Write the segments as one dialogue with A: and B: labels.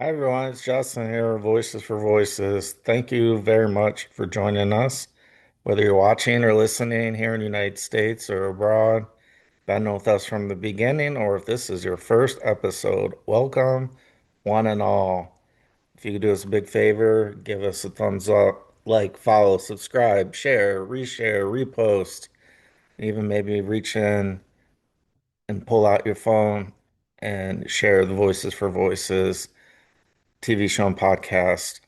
A: Hi everyone, it's Justin here, Voices for Voices. Thank you very much for joining us. Whether you're watching or listening here in the United States or abroad, been with us from the beginning, or if this is your first episode, welcome, one and all. If you could do us a big favor, give us a thumbs up, like, follow, subscribe, share, reshare, repost, even maybe reach in and pull out your phone and share the Voices for Voices TV show and podcast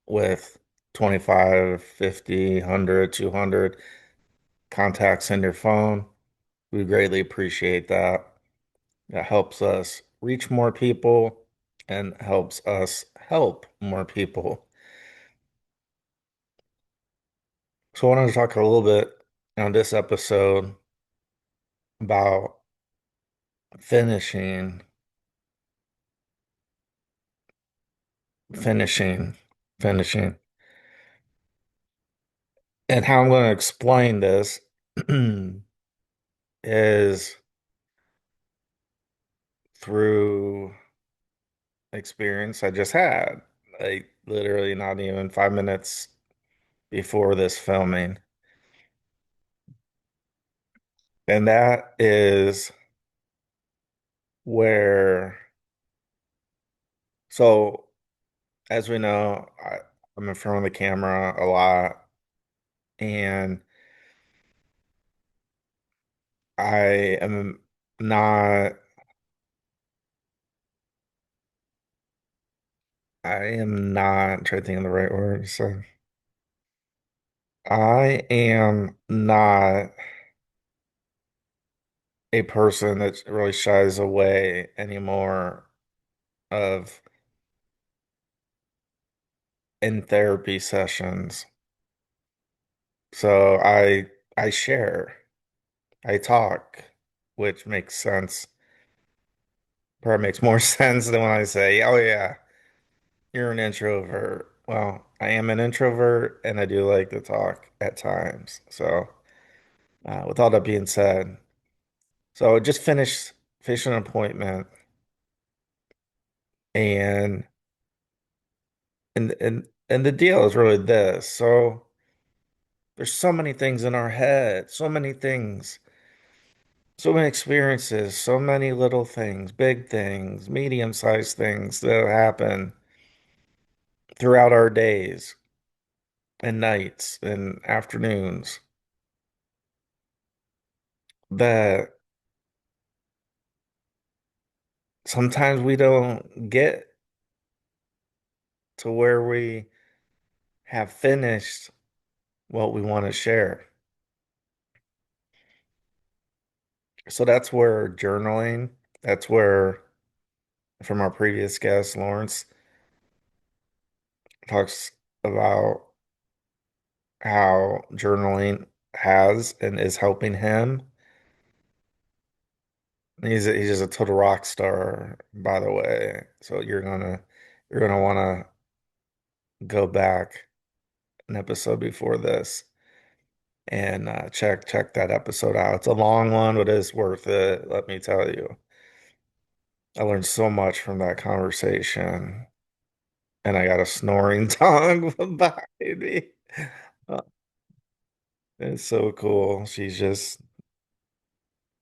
A: with 25, 50, 100, 200 contacts in your phone. We greatly appreciate that. That helps us reach more people and helps us help more people. So I wanted to talk a little bit on this episode about finishing, finishing, finishing, and how I'm going to explain this is through experience I just had, like literally not even 5 minutes before this filming. And that is where, so as we know, I'm in front of the camera a lot, and I am not, I'm trying to think of the right word. So I am not a person that really shies away anymore of in therapy sessions. So I share, I talk, which makes sense. Probably makes more sense than when I say, "Oh yeah, you're an introvert." Well, I am an introvert, and I do like to talk at times. So, with all that being said, so I just finished an appointment, and and the deal is really this. So there's so many things in our head, so many things. So many experiences, so many little things, big things, medium-sized things that happen throughout our days and nights and afternoons that sometimes we don't get to where we have finished what we want to share. So that's where journaling, that's where, from our previous guest, Lawrence, talks about how journaling has and is helping him. He's just a total rock star, by the way. So you're gonna want to go back an episode before this and check that episode out. It's a long one, but it's worth it. Let me tell you, I learned so much from that conversation, and I got a snoring tongue behind me. Uh, It's so cool. She's just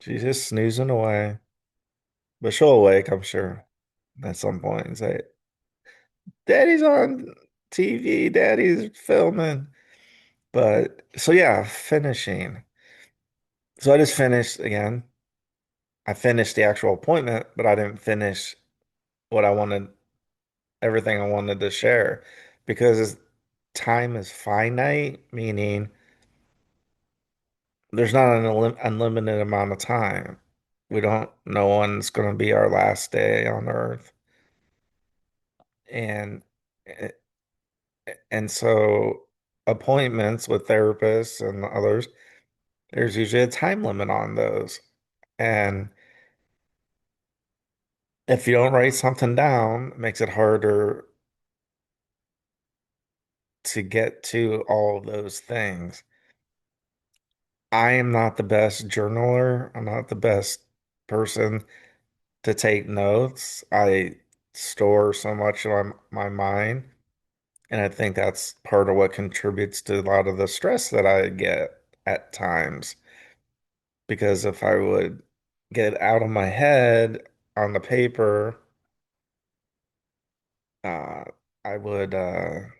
A: snoozing away, but she'll awake, I'm sure, at some point and say, Daddy's on TV, Daddy's filming. But so yeah, finishing. So I just finished again. I finished the actual appointment, but I didn't finish what I wanted, everything I wanted to share because time is finite, meaning there's not an unlimited amount of time. We don't know when's going to be our last day on Earth. And eh, and so appointments with therapists and others, there's usually a time limit on those. And if you don't write something down, it makes it harder to get to all of those things. I am not the best journaler. I'm not the best person to take notes. store so much of my mind. And I think that's part of what contributes to a lot of the stress that I get at times. Because if I would get it out of my head on the paper, uh, I would I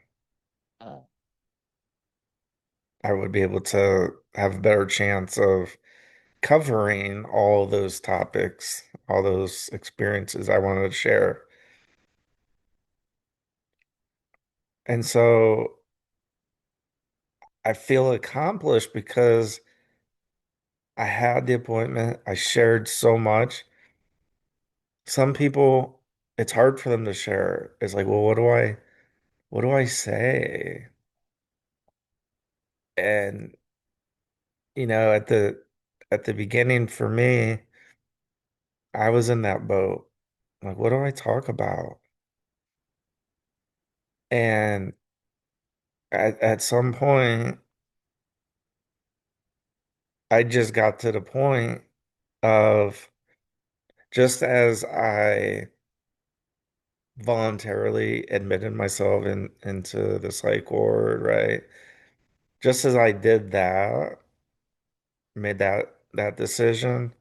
A: would be able to have a better chance of covering all those topics, all those experiences I wanted to share. And so I feel accomplished because I had the appointment. I shared so much. Some people, it's hard for them to share. It's like, well, what do I say? And at the beginning for me, I was in that boat. Like, what do I talk about? And at some point, I just got to the point of just as I voluntarily admitted myself into the psych ward, right? Just as I did that, made that decision,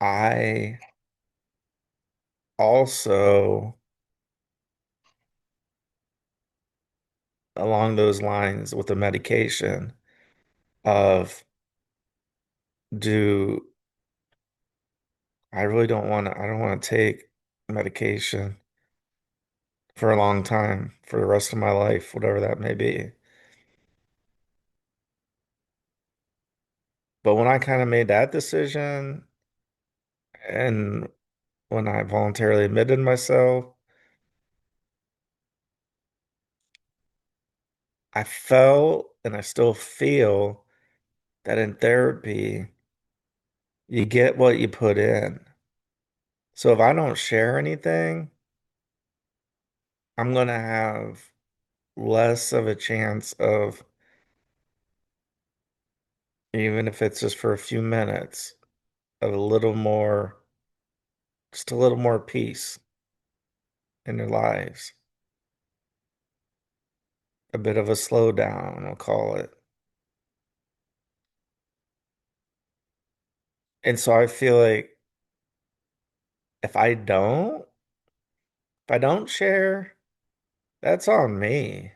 A: I also along those lines with the medication of do I don't want to take medication for a long time for the rest of my life, whatever that may be. But when I kind of made that decision and when I voluntarily admitted myself, I felt and I still feel that in therapy, you get what you put in. So if I don't share anything, I'm going to have less of a chance of, even if it's just for a few minutes, of a little more, just a little more peace in their lives, a bit of a slowdown, I'll call it. And so I feel like if I don't, if I don't share, that's on me.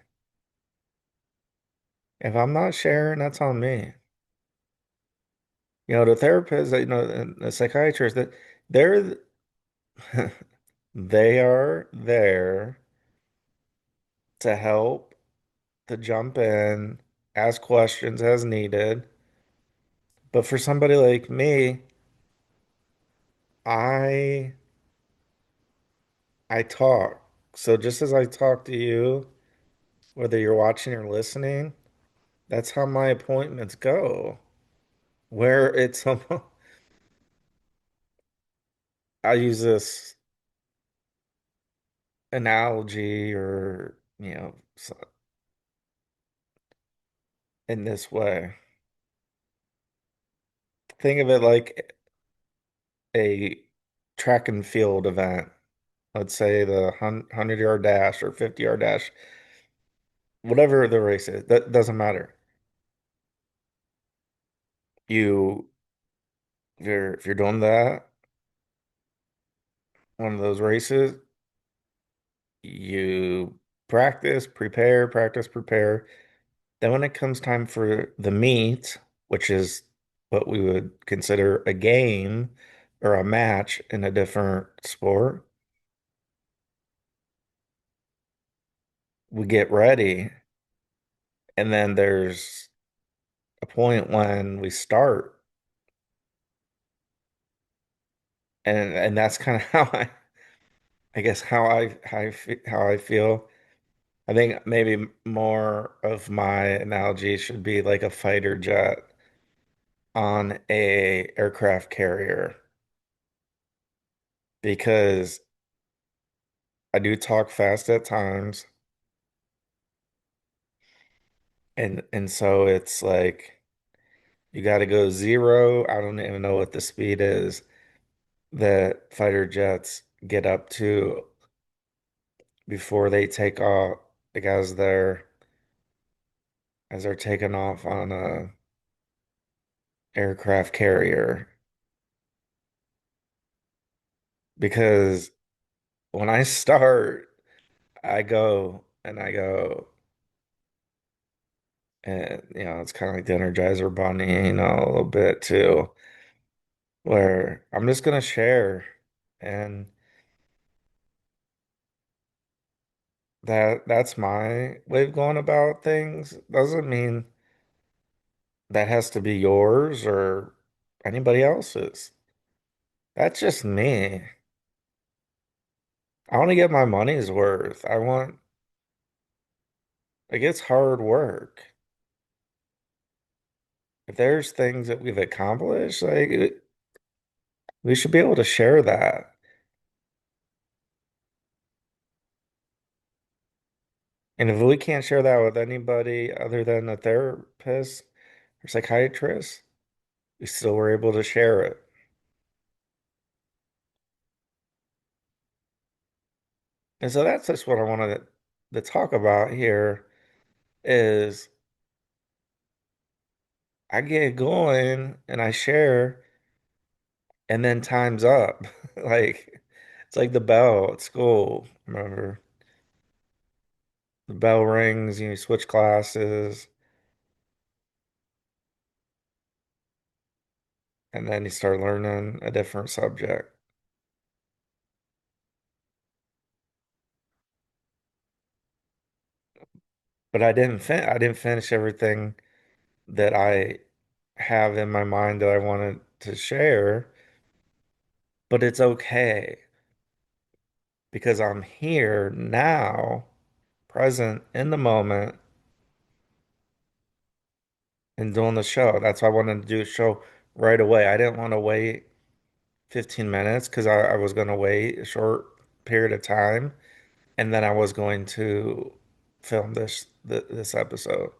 A: If I'm not sharing, that's on me. The therapist, and the psychiatrist, that they're they are there to help, to jump in, ask questions as needed. But for somebody like me, I I talk. So just as I talk to you, whether you're watching or listening, that's how my appointments go. Where it's I use this analogy or, in this way. Think of it like a track and field event. Let's say the 100-yard dash or 50-yard dash, whatever the race is, that doesn't matter. You, if you're doing that, one of those races, you practice, prepare. Then when it comes time for the meet, which is what we would consider a game or a match in a different sport, we get ready. And then there's a point when we start. And that's kind of how I guess how I feel. I think maybe more of my analogy should be like a fighter jet on a aircraft carrier because I do talk fast at times and so it's like you got to go zero. I don't even know what the speed is that fighter jets get up to before they take off, like as they're taking off on a aircraft carrier. Because when I start, I go, and it's kind of like the Energizer Bunny, a little bit too, where I'm just gonna share, and that's my way of going about things. Doesn't mean that has to be yours or anybody else's. That's just me. I want to get my money's worth. Like, it's hard work. If there's things that we've accomplished, like, we should be able to share that. And if we can't share that with anybody other than a therapist or psychiatrist, we still were able to share it. And so that's just what I wanted to talk about here is I get going and I share and then time's up. Like, it's like the bell at school. Remember, the bell rings, you switch classes, and then you start learning a different subject. But I didn't finish everything that I have in my mind that I wanted to share, but it's okay because I'm here now, present in the moment, and doing the show. That's why I wanted to do a show right away. I didn't want to wait 15 minutes because I was going to wait a short period of time and then I was going to film this episode.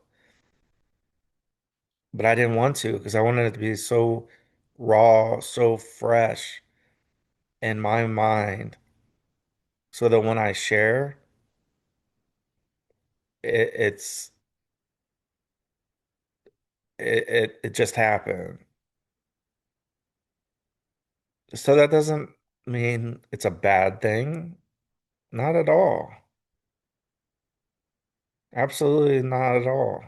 A: But I didn't want to because I wanted it to be so raw, so fresh in my mind so that when I share, it's it just happened. So that doesn't mean it's a bad thing. Not at all. Absolutely not at all.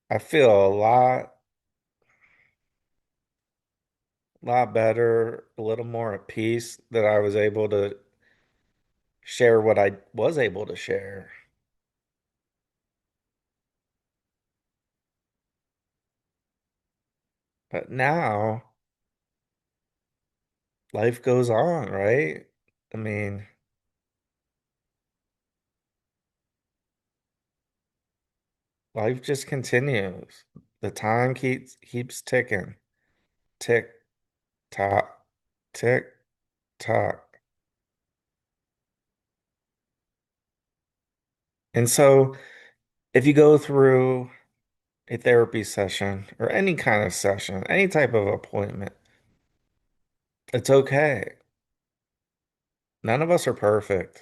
A: I feel a lot better, a little more at peace that I was able to share what I was able to share. But now life goes on, right? I mean, life just continues. The time keeps ticking. Tick tock, tick tock. And so if you go through a therapy session or any kind of session, any type of appointment, it's okay. None of us are perfect.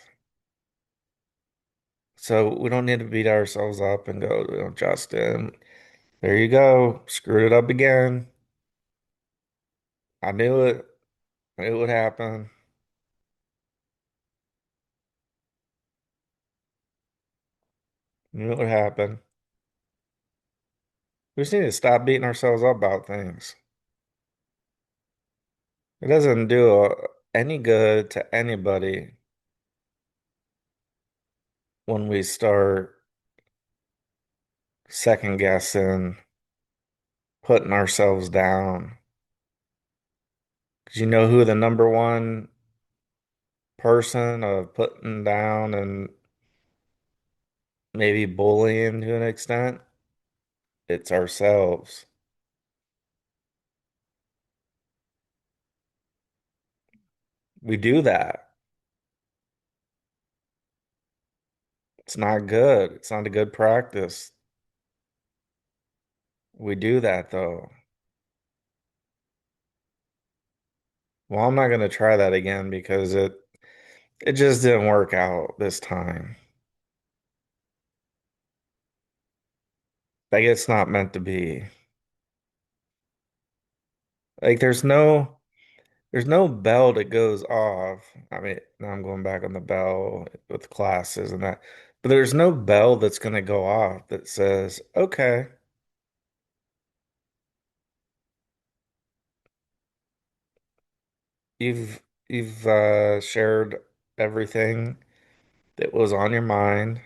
A: So we don't need to beat ourselves up and go, Justin, there you go, screwed it up again. I knew it. I knew it would happen. Knew it would happen. We just need to stop beating ourselves up about things. It doesn't do any good to anybody when we start second guessing, putting ourselves down. Because you know who the number one person of putting down and maybe bullying to an extent? It's ourselves. We do that. It's not good. It's not a good practice. We do that though. Well, I'm not gonna try that again because it just didn't work out this time. Like it's not meant to be. Like there's no bell that goes off. I mean, now I'm going back on the bell with classes and that. But there's no bell that's gonna go off that says, "Okay, you've shared everything that was on your mind."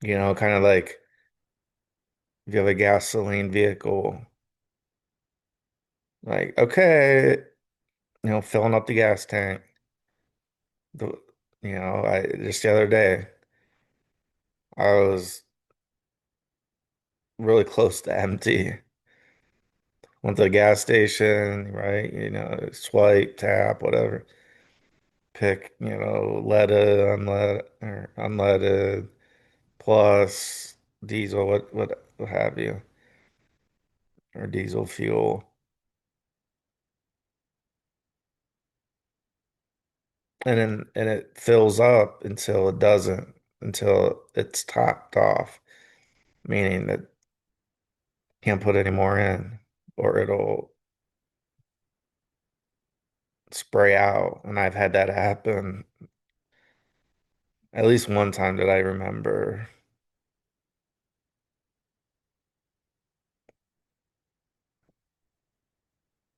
A: Kind of like if you have a gasoline vehicle, like, okay, filling up the gas tank. The, I just the other day, I was really close to empty. Went to the gas station, right? Swipe, tap, whatever. Pick, leaded, unleaded, or unleaded, plus diesel, what have you, or diesel fuel. And it fills up until it's topped off, meaning that you can't put any more in, or it'll spray out. And I've had that happen at least one time that I remember.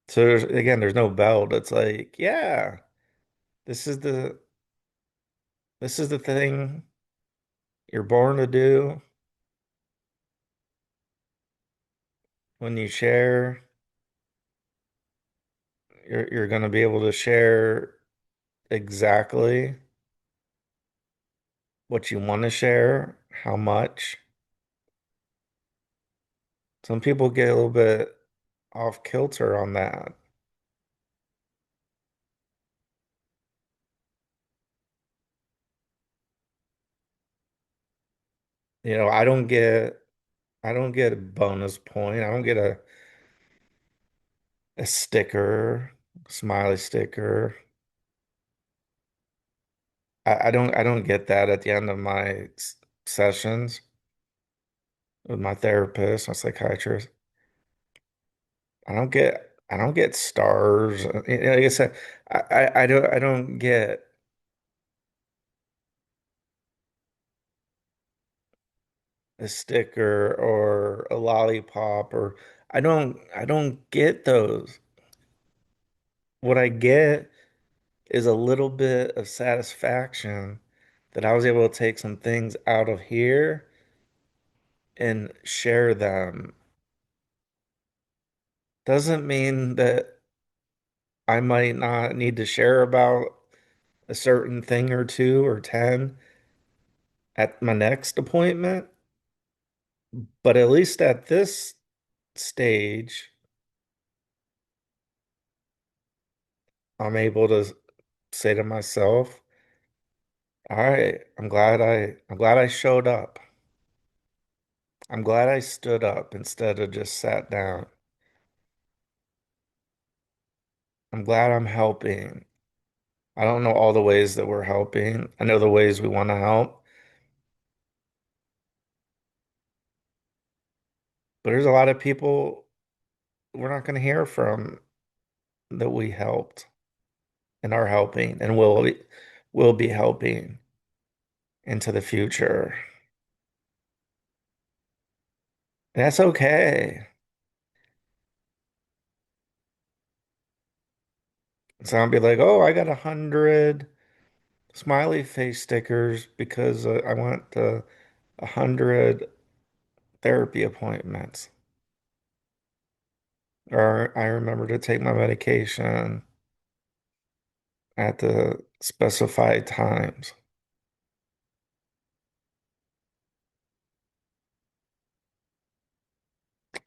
A: So there's no belt. It's like, yeah, this is the this is the thing you're born to do when you share. You're going to be able to share exactly what you want to share, how much. Some people get a little bit off kilter on that. I don't get a bonus point. I don't get a sticker, smiley sticker. I don't get that at the end of my sessions with my therapist, my psychiatrist. I don't get stars. Like I said, I don't get a sticker or a lollipop or I don't get those. What I get is a little bit of satisfaction that I was able to take some things out of here and share them. Doesn't mean that I might not need to share about a certain thing or two or 10 at my next appointment, but at least at this stage, I'm able to say to myself, all right, I'm glad I showed up. I'm glad I stood up instead of just sat down. I'm glad I'm helping. I don't know all the ways that we're helping. I know the ways we want to help, but there's a lot of people we're not going to hear from that we helped and are helping and will be helping into the future. And that's okay. So I'll be like, oh, I got 100 smiley face stickers because I went to 100 therapy appointments. Or I remember to take my medication at the specified times.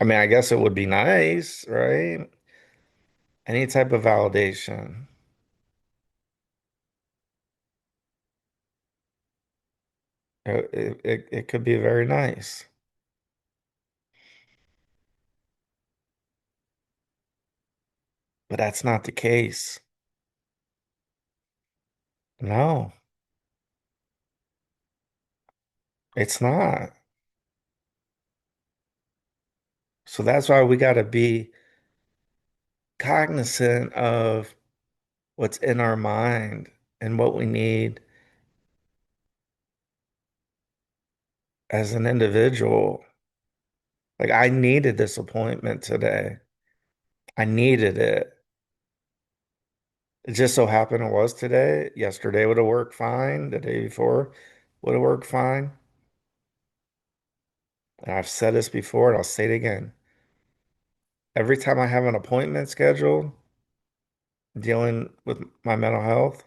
A: I mean, I guess it would be nice, right? Any type of validation. It could be very nice. But that's not the case. No, it's not. So that's why we got to be cognizant of what's in our mind and what we need as an individual. Like, I needed this appointment today. I needed it. It just so happened it was today. Yesterday would have worked fine. The day before would have worked fine. And I've said this before and I'll say it again. Every time I have an appointment scheduled dealing with my mental health,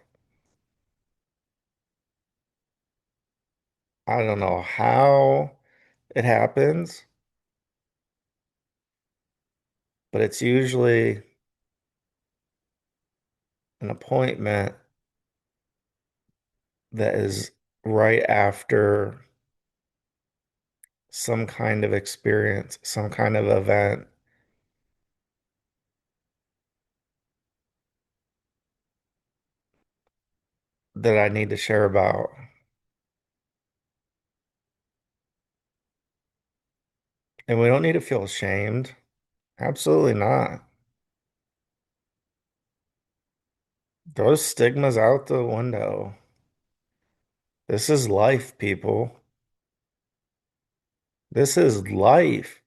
A: I don't know how it happens, but it's usually an appointment that is right after some kind of experience, some kind of event that I need to share about. And we don't need to feel ashamed. Absolutely not. Those stigmas out the window. This is life, people. This is life.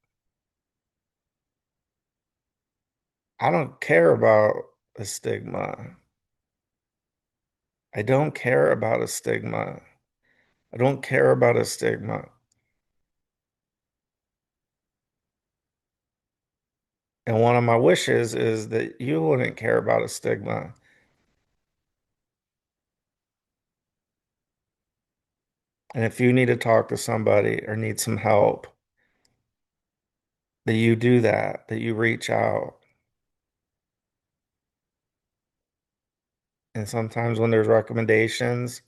A: I don't care about a stigma. I don't care about a stigma. I don't care about a stigma. And one of my wishes is that you wouldn't care about a stigma. And if you need to talk to somebody or need some help, that you do that, that you reach out. And sometimes when there's recommendations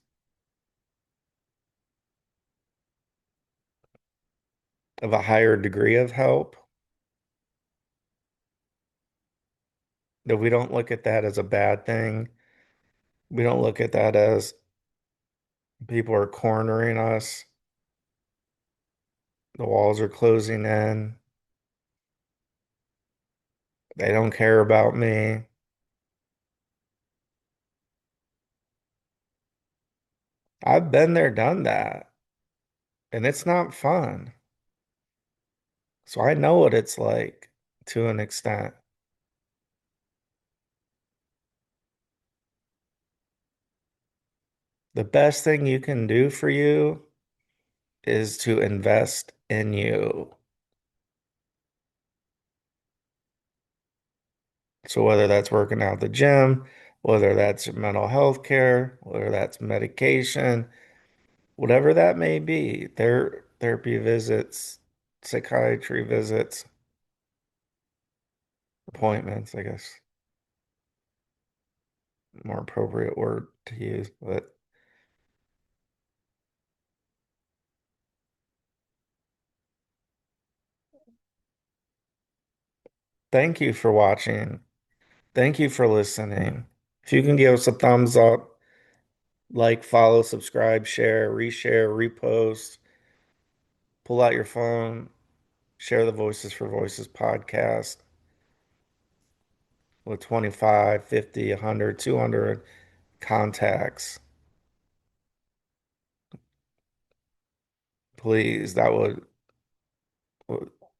A: of a higher degree of help, that we don't look at that as a bad thing. We don't look at that as people are cornering us, the walls are closing in, they don't care about me. I've been there, done that, and it's not fun. So I know what it's like to an extent. The best thing you can do for you is to invest in you. So whether that's working out at the gym, whether that's mental health care, whether that's medication, whatever that may be, therapy visits, psychiatry visits, appointments, I guess, more appropriate word to use. But thank you for watching. Thank you for listening. If you can give us a thumbs up, like, follow, subscribe, share, reshare, repost, pull out your phone, share the Voices for Voices podcast with 25, 50, 100, 200 contacts. Please, that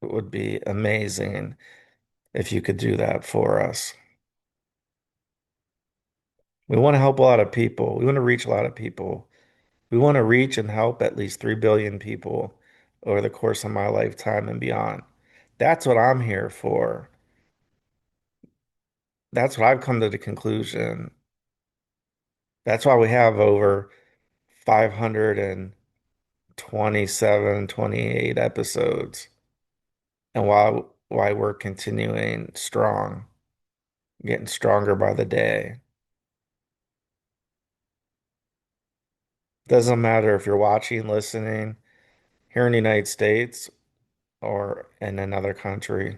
A: would be amazing if you could do that for us. We want to help a lot of people. We want to reach a lot of people. We want to reach and help at least 3 billion people over the course of my lifetime and beyond. That's what I'm here for. That's what I've come to the conclusion. That's why we have over 527, 28 episodes, and why we're continuing strong, getting stronger by the day. Doesn't matter if you're watching, listening here in the United States or in another country.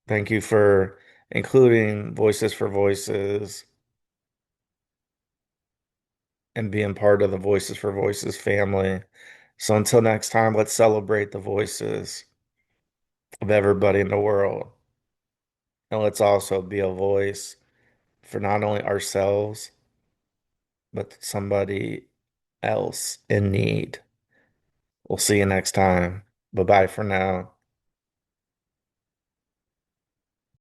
A: Thank you for including Voices for Voices and being part of the Voices for Voices family. So until next time, let's celebrate the voices of everybody in the world. And let's also be a voice for not only ourselves, but somebody else in need. We'll see you next time. Bye bye for now.